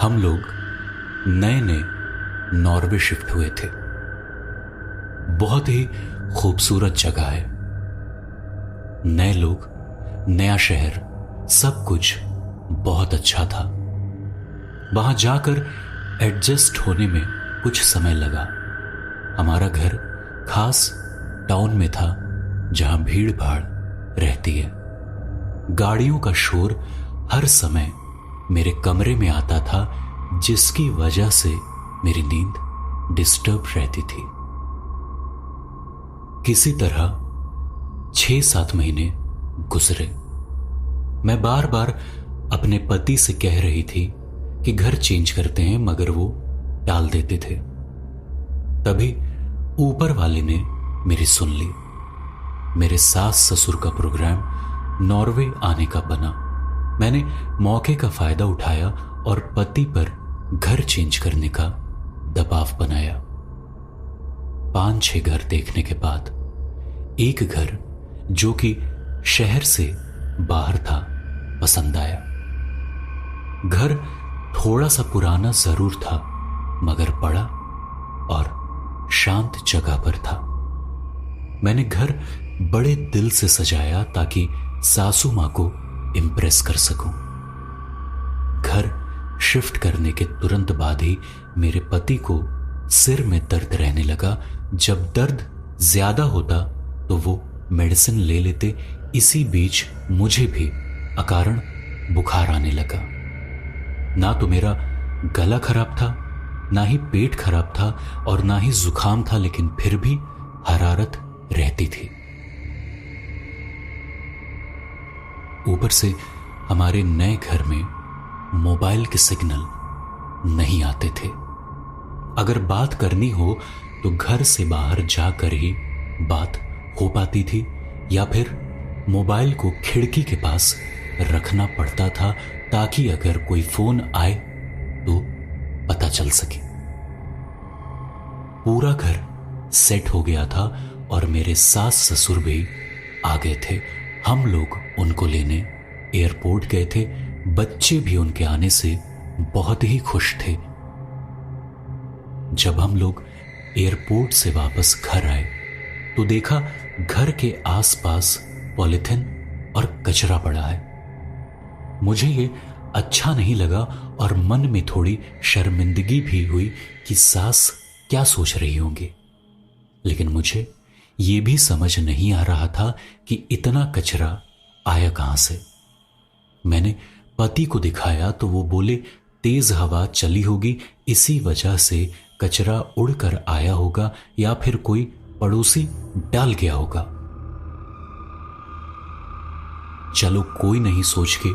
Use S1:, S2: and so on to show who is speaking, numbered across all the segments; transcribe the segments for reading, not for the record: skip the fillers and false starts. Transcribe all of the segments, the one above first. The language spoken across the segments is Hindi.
S1: हम लोग नए नए नॉर्वे शिफ्ट हुए थे। बहुत ही खूबसूरत जगह है। नए लोग, नया शहर, सब कुछ बहुत अच्छा था। वहां जाकर एडजस्ट होने में कुछ समय लगा। हमारा घर खास टाउन में था जहां भीड़ भाड़ रहती है। गाड़ियों का शोर हर समय मेरे कमरे में आता था, जिसकी वजह से मेरी नींद डिस्टर्ब रहती थी। किसी तरह 6-7 महीने गुजरे। मैं बार बार अपने पति से कह रही थी कि घर चेंज करते हैं, मगर वो टाल देते थे। तभी ऊपर वाले ने मेरी सुन ली। मेरे सास ससुर का प्रोग्राम नॉर्वे आने का बना। मैंने मौके का फायदा उठाया और पति पर घर चेंज करने का दबाव बनाया। 5-6 घर देखने के बाद एक घर जो कि शहर से बाहर था पसंद आया। घर थोड़ा सा पुराना जरूर था, मगर बड़ा और शांत जगह पर था। मैंने घर बड़े दिल से सजाया ताकि सासू मां को इंप्रेस कर सकूं। घर शिफ्ट करने के तुरंत बाद ही मेरे पति को सिर में दर्द रहने लगा। जब दर्द ज्यादा होता तो वो मेडिसिन ले लेते। इसी बीच मुझे भी अकारण बुखार आने लगा। ना तो मेरा गला खराब था, ना ही पेट खराब था और ना ही जुकाम था, लेकिन फिर भी हरारत रहती थी। ऊपर से हमारे नए घर में मोबाइल के सिग्नल नहीं आते थे। अगर बात करनी हो तो घर से बाहर जाकर ही बात हो पाती थी, या फिर मोबाइल को खिड़की के पास रखना पड़ता था ताकि अगर कोई फोन आए तो पता चल सके। पूरा घर सेट हो गया था और मेरे सास ससुर भी आ गए थे। हम लोग उनको लेने एयरपोर्ट गए थे। बच्चे भी उनके आने से बहुत ही खुश थे। जब हम लोग एयरपोर्ट से वापस घर आए तो देखा घर के आसपास पॉलिथीन और कचरा पड़ा है। मुझे ये अच्छा नहीं लगा और मन में थोड़ी शर्मिंदगी भी हुई कि सास क्या सोच रही होंगी। लेकिन मुझे ये भी समझ नहीं आ रहा था कि इतना कचरा आया कहां से। मैंने पति को दिखाया तो वो बोले तेज हवा चली होगी, इसी वजह से कचरा उड़कर आया होगा या फिर कोई पड़ोसी डाल गया होगा। चलो कोई नहीं सोच के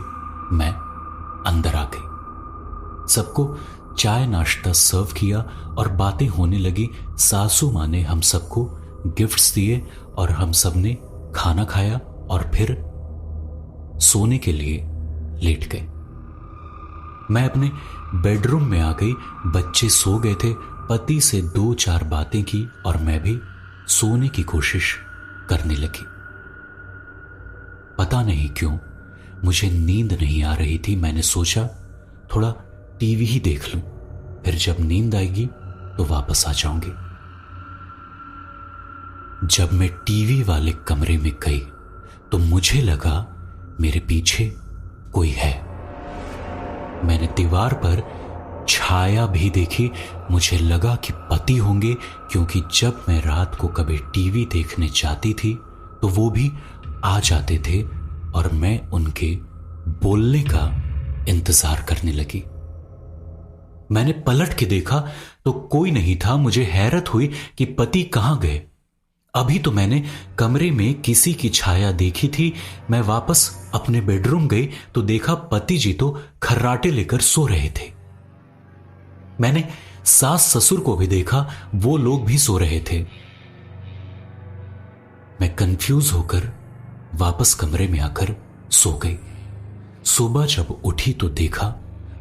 S1: मैं अंदर आ गई। सबको चाय नाश्ता सर्व किया और बातें होने लगी। सासू मां ने हम सबको गिफ्ट्स दिए और हम सब ने खाना खाया और फिर सोने के लिए लेट गए। मैं अपने बेडरूम में आ गई। बच्चे सो गए थे। पति से 2-4 बातें की और मैं भी सोने की कोशिश करने लगी। पता नहीं क्यों मुझे नींद नहीं आ रही थी। मैंने सोचा थोड़ा टीवी ही देख लूं, फिर जब नींद आएगी तो वापस आ जाऊंगी। जब मैं टीवी वाले कमरे में गई तो मुझे लगा मेरे पीछे कोई है। मैंने दीवार पर छाया भी देखी। मुझे लगा कि पति होंगे, क्योंकि जब मैं रात को कभी टीवी देखने जाती थी तो वो भी आ जाते थे और मैं उनके बोलने का इंतजार करने लगी। मैंने पलट के देखा तो कोई नहीं था। मुझे हैरत हुई कि पति कहां गए। अभी तो मैंने कमरे में किसी की छाया देखी थी। मैं वापस अपने बेडरूम गई तो देखा पति जी तो खर्राटे लेकर सो रहे थे। मैंने सास ससुर को भी देखा, वो लोग भी सो रहे थे। मैं कंफ्यूज होकर वापस कमरे में आकर सो गई। सुबह जब उठी तो देखा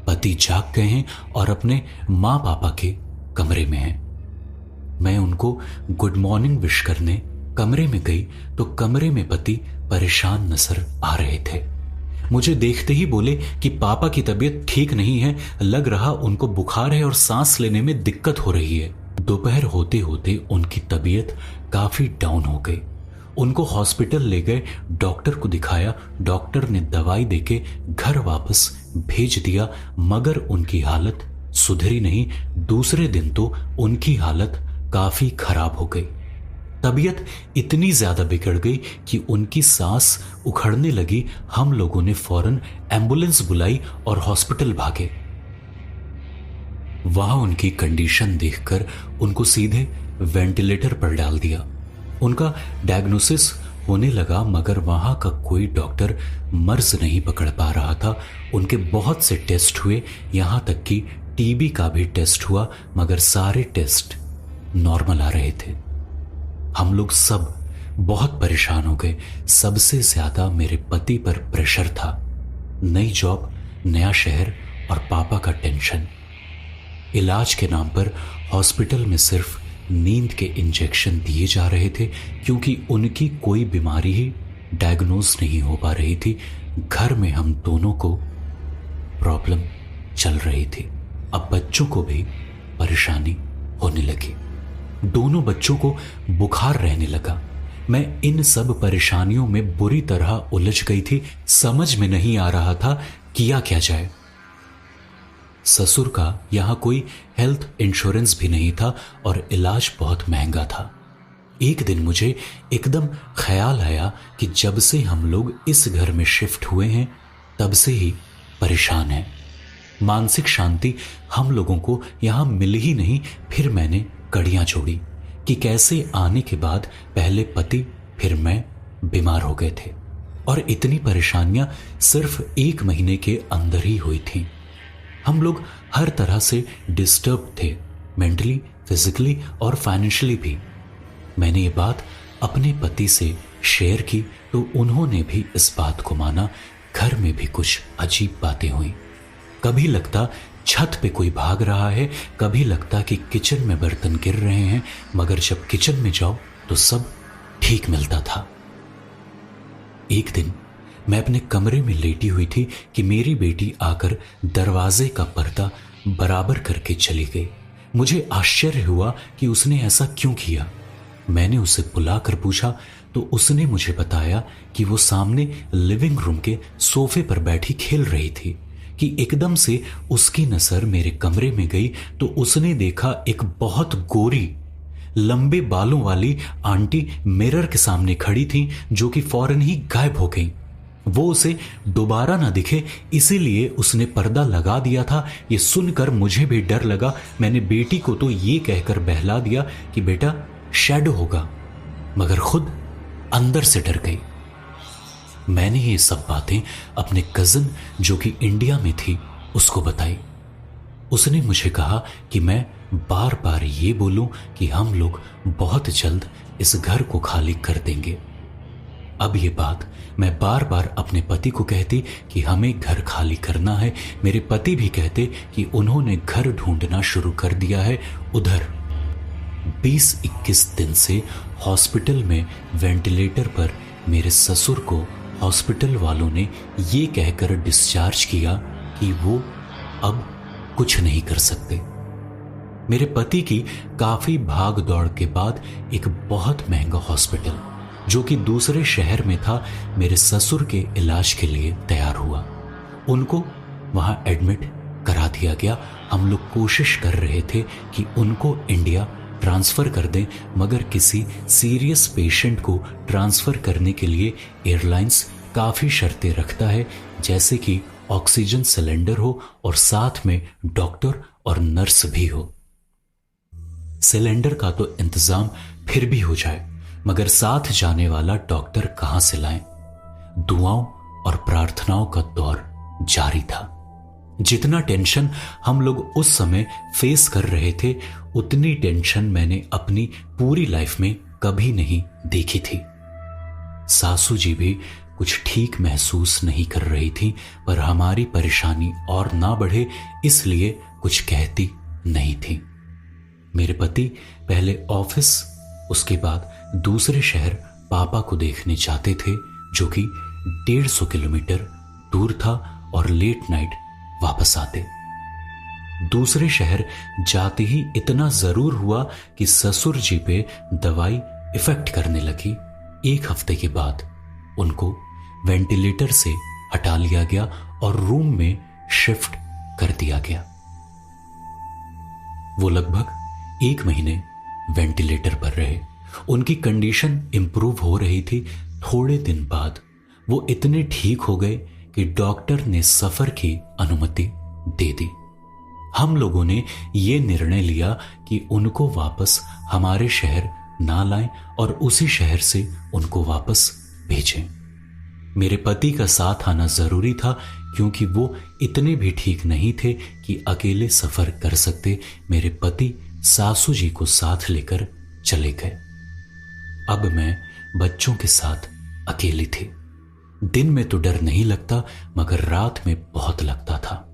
S1: पति जाग गए हैं और अपने मां पापा के कमरे में हैं। मैं उनको गुड मॉर्निंग विश करने कमरे में गई तो कमरे में पति परेशान नजर आ रहे थे। मुझे देखते ही बोले कि पापा की तबीयत ठीक नहीं है, लग रहा उनको बुखार है और सांस लेने में दिक्कत हो रही है। दोपहर होते होते उनकी तबीयत काफी डाउन हो गई। उनको हॉस्पिटल ले गए, डॉक्टर को दिखाया। डॉक्टर ने दवाई देके घर वापस भेज दिया, मगर उनकी हालत सुधरी नहीं। दूसरे दिन तो उनकी हालत काफी खराब हो गई। तबीयत इतनी ज्यादा बिगड़ गई कि उनकी सांस उखड़ने लगी। हम लोगों ने फौरन एम्बुलेंस बुलाई और हॉस्पिटल भागे। वहां उनकी कंडीशन देखकर उनको सीधे वेंटिलेटर पर डाल दिया। उनका डायग्नोसिस होने लगा, मगर वहां का कोई डॉक्टर मर्ज नहीं पकड़ पा रहा था। उनके बहुत से टेस्ट हुए, यहां तक कि टीबी का भी टेस्ट हुआ, मगर सारे टेस्ट नॉर्मल आ रहे थे। हम लोग सब बहुत परेशान हो गए। सबसे ज्यादा मेरे पति पर प्रेशर था। नई जॉब, नया शहर और पापा का टेंशन। इलाज के नाम पर हॉस्पिटल में सिर्फ नींद के इंजेक्शन दिए जा रहे थे, क्योंकि उनकी कोई बीमारी ही डायग्नोज नहीं हो पा रही थी। घर में हम दोनों को प्रॉब्लम चल रही थी। अब बच्चों को भी परेशानी होने लगी। दोनों बच्चों को बुखार रहने लगा। मैं इन सब परेशानियों में बुरी तरह उलझ गई थी। समझ में नहीं आ रहा था किया क्या जाए। ससुर का यहां कोई हेल्थ इंश्योरेंस भी नहीं था और इलाज बहुत महंगा था। एक दिन मुझे एकदम ख्याल आया कि जब से हम लोग इस घर में शिफ्ट हुए हैं, तब से ही परेशान हैं। मानसिक शांति हम लोगों को यहां मिल ही नहीं। फिर मैंने कड़ियां जोड़ी कि कैसे आने के बाद पहले पति फिर मैं बीमार हो गए थे, और इतनी परेशानियां सिर्फ 1 महीने के अंदर ही हुई थी। हम लोग हर तरह से डिस्टर्ब थे, मेंटली, फिजिकली और फाइनेंशियली भी। मैंने ये बात अपने पति से शेयर की तो उन्होंने भी इस बात को माना। घर में भी कुछ अजीब बातें हुई। कभी लगता छत पे कोई भाग रहा है, कभी लगता कि किचन में बर्तन गिर रहे हैं, मगर जब किचन में जाओ तो सब ठीक मिलता था। एक दिन मैं अपने कमरे में लेटी हुई थी कि मेरी बेटी आकर दरवाजे का पर्दा बराबर करके चली गई। मुझे आश्चर्य हुआ कि उसने ऐसा क्यों किया। मैंने उसे बुलाकर पूछा तो उसने मुझे बताया कि वो सामने लिविंग रूम के सोफे पर बैठी खेल रही थी कि एकदम से उसकी नजर मेरे कमरे में गई तो उसने देखा एक बहुत गोरी, लंबे बालों वाली आंटी मिरर के सामने खड़ी थी, जो कि फौरन ही गायब हो गई। वो उसे दोबारा ना दिखे इसीलिए उसने पर्दा लगा दिया था। ये सुनकर मुझे भी डर लगा। मैंने बेटी को तो ये कहकर बहला दिया कि बेटा शैडो होगा, मगर खुद अंदर से डर गई। मैंने ये सब बातें अपने कजिन जो कि इंडिया में थी उसको बताई। उसने मुझे कहा कि मैं बार बार ये बोलूं कि हम लोग बहुत जल्द इस घर को खाली कर देंगे। अब ये बात मैं बार बार अपने पति को कहती कि हमें घर खाली करना है। मेरे पति भी कहते कि उन्होंने घर ढूंढना शुरू कर दिया है। उधर 20-21 दिन से हॉस्पिटल में वेंटिलेटर पर मेरे ससुर को हॉस्पिटल वालों ने ये कहकर डिस्चार्ज किया कि वो अब कुछ नहीं कर सकते। मेरे पति की काफी भाग दौड़ के बाद एक बहुत महंगा हॉस्पिटल जो कि दूसरे शहर में था मेरे ससुर के इलाज के लिए तैयार हुआ। उनको वहां एडमिट करा दिया गया। हम लोग कोशिश कर रहे थे कि उनको इंडिया ट्रांसफर कर दें, मगर किसी सीरियस पेशेंट को ट्रांसफर करने के लिए एयरलाइंस काफी शर्तें रखता है, जैसे कि ऑक्सीजन सिलेंडर हो और साथ में डॉक्टर और नर्स भी हो। सिलेंडर का तो इंतजाम फिर भी हो जाए, मगर साथ जाने वाला डॉक्टर कहां से लाएं? दुआओं और प्रार्थनाओं का दौर जारी था। जितना टेंशन हम लोग उस समय फेस कर रहे थे, उतनी टेंशन मैंने अपनी पूरी लाइफ में कभी नहीं देखी थी। सासू जी भी कुछ ठीक महसूस नहीं कर रही थी, पर हमारी परेशानी और ना बढ़े इसलिए कुछ कहती नहीं थी। मेरे पति पहले ऑफिस, उसके बाद दूसरे शहर पापा को देखने जाते थे, जो कि 150 किलोमीटर दूर था और लेट नाइट वापस आते। दूसरे शहर जाते ही इतना जरूर हुआ कि ससुर जी पे दवाई इफेक्ट करने लगी। 1 हफ्ते के बाद उनको वेंटिलेटर से हटा लिया गया और रूम में शिफ्ट कर दिया गया। वो लगभग 1 महीने वेंटिलेटर पर रहे। उनकी कंडीशन इंप्रूव हो रही थी। थोड़े दिन बाद वो इतने ठीक हो गए कि डॉक्टर ने सफर की अनुमति दे दी। हम लोगों ने ये निर्णय लिया कि उनको वापस हमारे शहर ना लाएं और उसी शहर से उनको वापस भेजें। मेरे पति का साथ आना जरूरी था क्योंकि वो इतने भी ठीक नहीं थे कि अकेले सफर कर सकते। मेरे पति सासू जी को साथ लेकर चले गए। अब मैं बच्चों के साथ अकेली थी। दिन में तो डर नहीं लगता मगर रात में बहुत लगता था।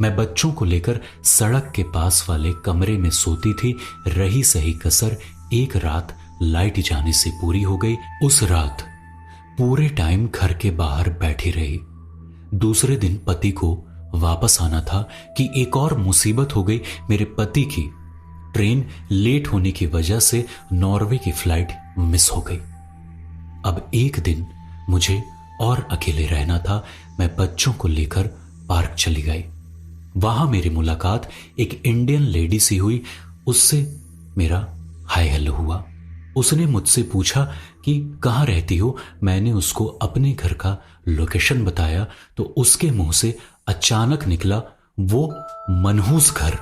S1: मैं बच्चों को लेकर सड़क के पास वाले कमरे में सोती थी। रही सही कसर एक रात लाइट जाने से पूरी हो गई। उस रात पूरे टाइम घर के बाहर बैठी रही। दूसरे दिन पति को वापस आना था कि एक और मुसीबत हो गई। मेरे पति की ट्रेन लेट होने की वजह से नॉर्वे की फ्लाइट मिस हो गई। अब एक दिन मुझे और अकेले रहना था। मैं बच्चों को लेकर पार्क चली गई। वहां मेरी मुलाकात एक इंडियन लेडी से हुई। उससे मेरा हाय हेलो हुआ। उसने मुझसे पूछा कि कहाँ रहती हो। मैंने उसको अपने घर का लोकेशन बताया तो उसके मुंह से अचानक निकला वो मनहूस घर।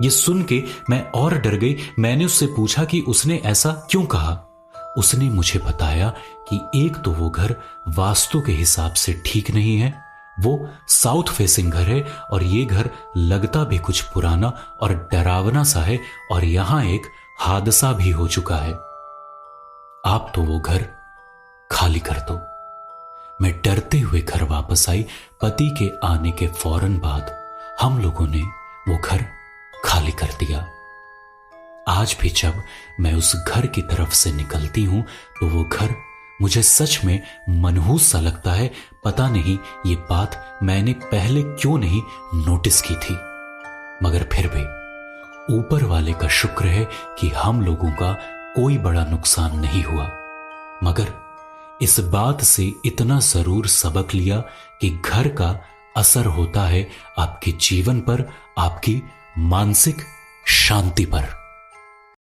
S1: ये सुन के मैं और डर गई। मैंने उससे पूछा कि उसने ऐसा क्यों कहा। उसने मुझे बताया कि एक तो वो घर वास्तु के हिसाब से ठीक नहीं है, वो साउथ फेसिंग घर है और ये घर लगता भी कुछ पुराना और डरावना सा है और यहां एक हादसा भी हो चुका है। आप तो वो घर खाली कर दो। मैं डरते हुए घर वापस आई। पति के आने के फौरन बाद हम लोगों ने वो घर खाली कर दिया। आज भी जब मैं उस घर की तरफ से निकलती हूं तो वो घर मुझे सच में मनहूस सा लगता है। पता नहीं ये बात मैंने पहले क्यों नहीं नोटिस की थी, मगर फिर भी ऊपर वाले का शुक्र है कि हम लोगों का कोई बड़ा नुकसान नहीं हुआ। मगर इस बात से इतना जरूर सबक लिया कि घर का असर होता है आपके जीवन पर, आपकी मानसिक शांति पर।